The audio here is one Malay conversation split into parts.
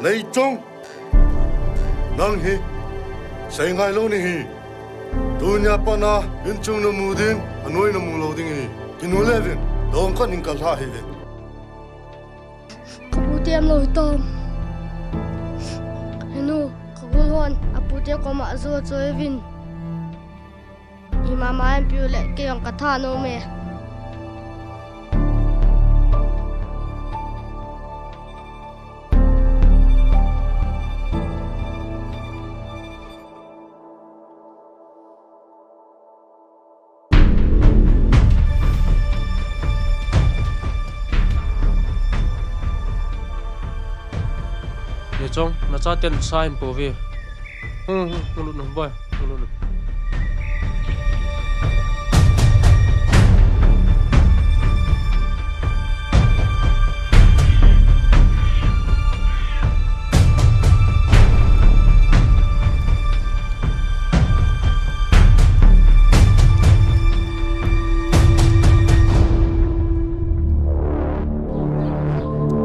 lấy chung nang hi say ngai lo ni hi dunya pana in chung na mu din anoi na mu lo ding hi kinu levin dong kan in kal ha hi den Kaputiam lo tom Henu kagulhon aputia ko ma zo cho evin Imama em piu le ke yang katha no me Ye chong na cha ten sai po vi ngulu no boy ngulu no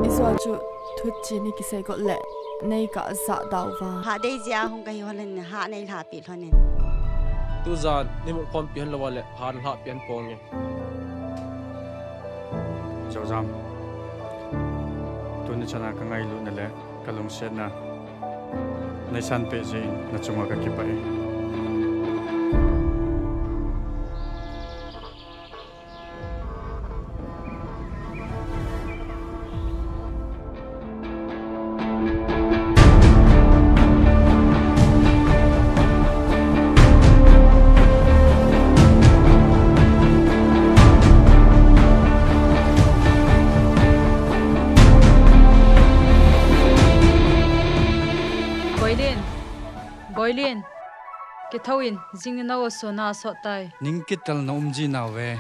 Iswa chu thut chi ni ki sai got le nei ka za daw wa hạ đây giờ không cái hoa lên hạ này hạ bị hoa lên tu zan ni mo kom pian lawa le han ha pian pong nge Chào giam tôi chana ka ngai lu na le kalung set na nei san pe ji na chunga ka ki pai Boylin, ke thawin jing na so na so tai. ning kital na umji na we